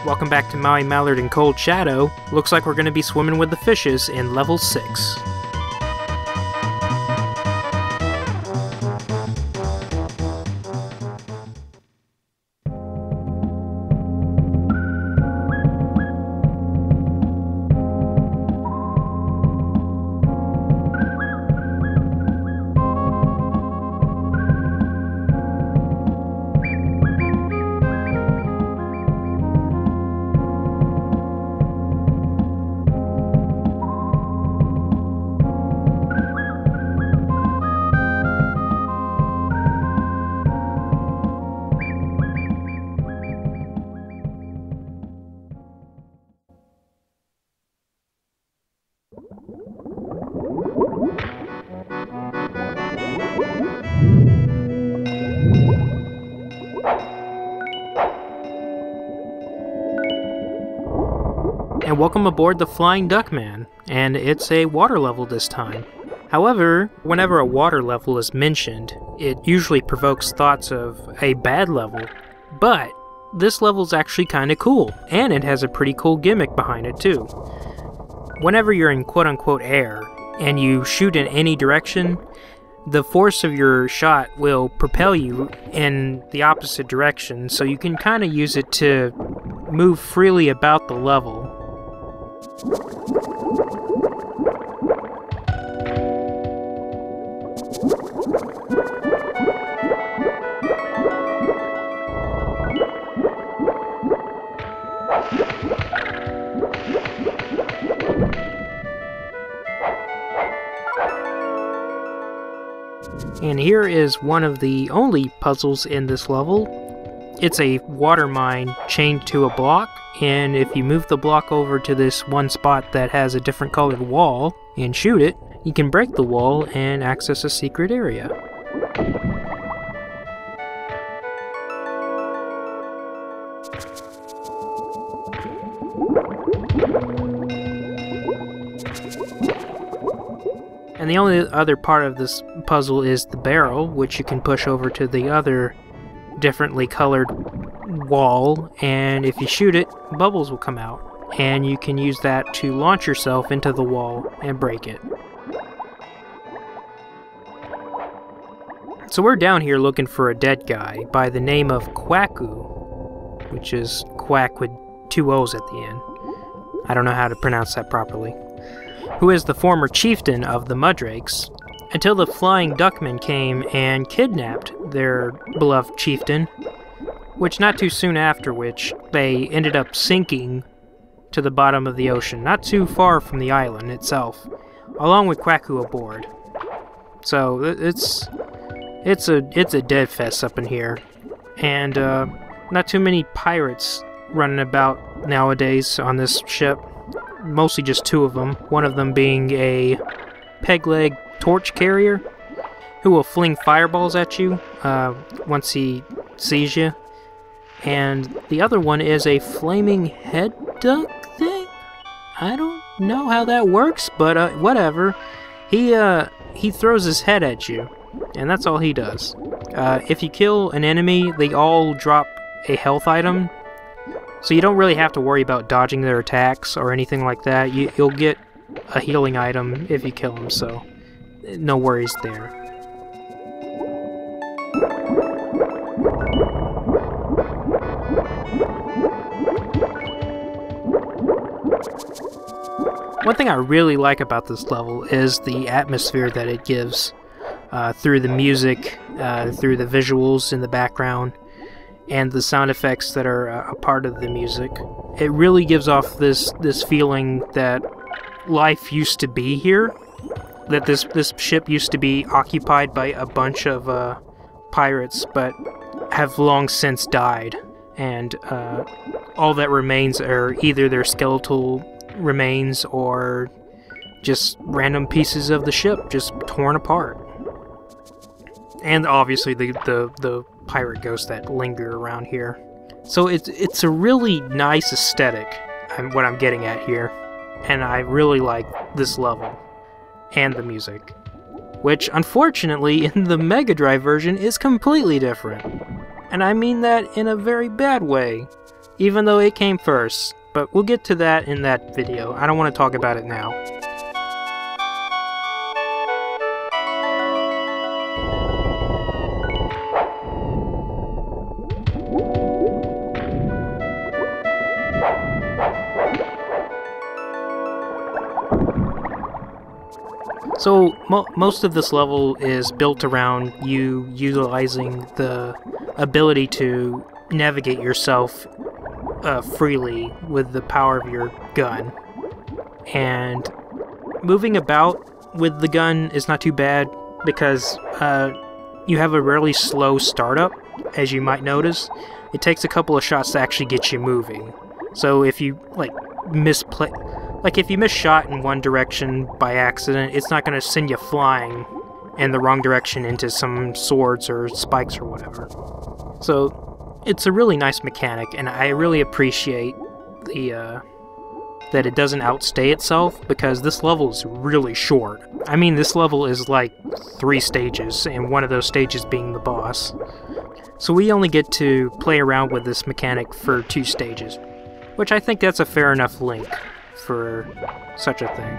Welcome back to Maui Mallard and Cold Shadow. Looks like we're going to be swimming with the fishes in level 6. And welcome aboard the Flying Duckman, and it's a water level this time. However, whenever a water level is mentioned, it usually provokes thoughts of a bad level, but this level's actually kinda cool, and it has a pretty cool gimmick behind it too. Whenever you're in quote-unquote air, and you shoot in any direction, the force of your shot will propel you in the opposite direction, so you can kinda use it to move freely about the level. And here is one of the only puzzles in this level. It's a water mine chained to a block, and if you move the block over to this one spot that has a different colored wall and shoot it, you can break the wall and access a secret area. And the only other part of this puzzle is the barrel, which you can push over to the other differently colored wall, and if you shoot it, bubbles will come out, and you can use that to launch yourself into the wall and break it. So we're down here looking for a dead guy by the name of Quacku, which is quack with 2 O's at the end. I don't know how to pronounce that properly. Who is the former chieftain of the Mudrakes, until the Flying Duckman came and kidnapped their beloved chieftain, which not too soon after which they ended up sinking to the bottom of the ocean, not too far from the island itself, along with Quacku aboard. So it's a dead fest up in here, and not too many pirates running about nowadays on this ship. Mostly just 2 of them, one of them being a peg-leg torch carrier who will fling fireballs at you once he sees you, and the other one is a flaming head duck thing? I don't know how that works, but whatever. He throws his head at you, and that's all he does. If you kill an enemy, they all drop a health item, so you don't really have to worry about dodging their attacks or anything like that. You'll get a healing item if you kill them, so no worries there. One thing I really like about this level is the atmosphere that it gives through the music, through the visuals in the background, and the sound effects that are a part of the music. It really gives off this feeling that life used to be here, that this ship used to be occupied by a bunch of pirates, but have long since died, and all that remains are either their skeletal remains or just random pieces of the ship just torn apart. And obviously the pirate ghosts that linger around here. So it's a really nice aesthetic, what I'm getting at here, and I really like this level and the music, which unfortunately in the Mega Drive version is completely different, and I mean that in a very bad way. even though it came first. But we'll get to that in that video. I don't want to talk about it now. So, most of this level is built around you utilizing the ability to navigate yourself freely with the power of your gun. And moving about with the gun is not too bad because you have a really slow startup, as you might notice. It takes a couple of shots to actually get you moving. So if you if you miss shot in one direction by accident, it's not going to send you flying in the wrong direction into some swords or spikes or whatever. So it's a really nice mechanic, and I really appreciate the that it doesn't outstay itself, because this level is really short. I mean, this level is like 3 stages, and one of those stages being the boss. So we only get to play around with this mechanic for 2 stages, which I think that's a fair enough length for such a thing.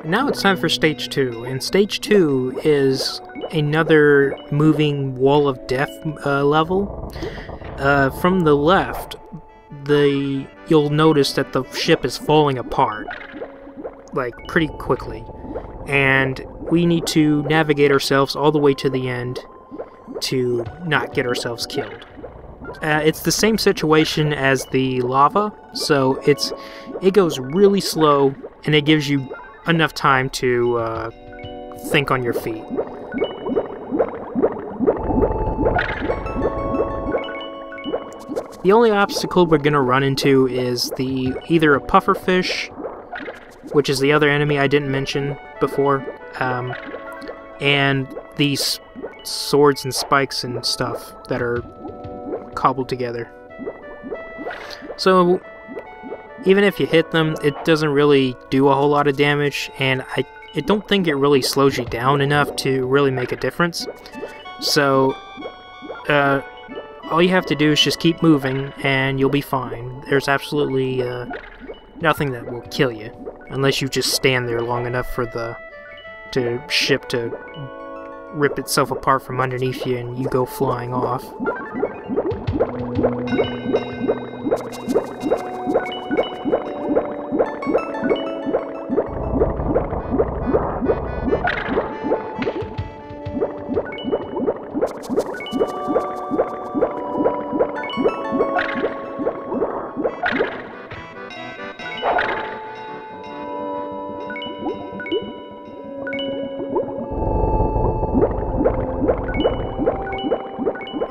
Now it's time for Stage 2, and Stage 2 is another moving wall of death level. From the left, you'll notice that the ship is falling apart, like, pretty quickly. And we need to navigate ourselves all the way to the end to not get ourselves killed. It's the same situation as the lava, so it goes really slow, and it gives you enough time to think on your feet. The only obstacle we're going to run into is either a pufferfish, which is the other enemy I didn't mention before, and these swords and spikes and stuff that are cobbled together. So even if you hit them, it doesn't really do a whole lot of damage, and I don't think it really slows you down enough to really make a difference. So, all you have to do is just keep moving, and you'll be fine. There's absolutely nothing that will kill you, unless you just stand there long enough for the ship to rip itself apart from underneath you and you go flying off.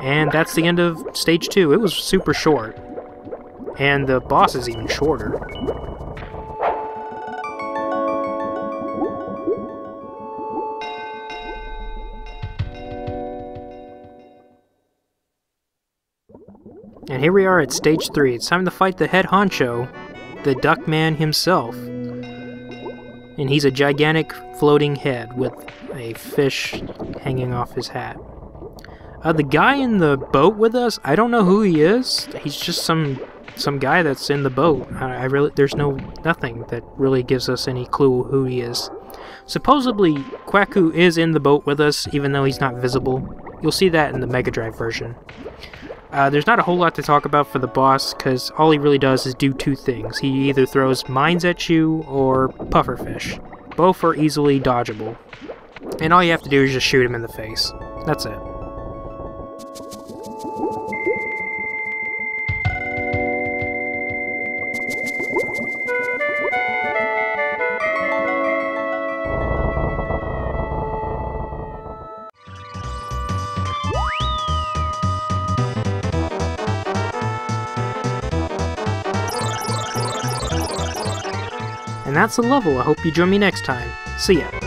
And that's the end of Stage 2. It was super short. And the boss is even shorter. And here we are at Stage 3. It's time to fight the head honcho, the Duckman himself. And he's a gigantic floating head with a fish hanging off his hat. The guy in the boat with us, I don't know who he is. He's just some guy that's in the boat. There's nothing that really gives us any clue who he is. Supposedly, Kwaku is in the boat with us, even though he's not visible. You'll see that in the Mega Drive version. There's not a whole lot to talk about for the boss, because all he really does is do two things. He either throws mines at you, or pufferfish. Both are easily dodgeable. And all you have to do is just shoot him in the face. That's it. And that's the level. I hope you join me next time. See ya.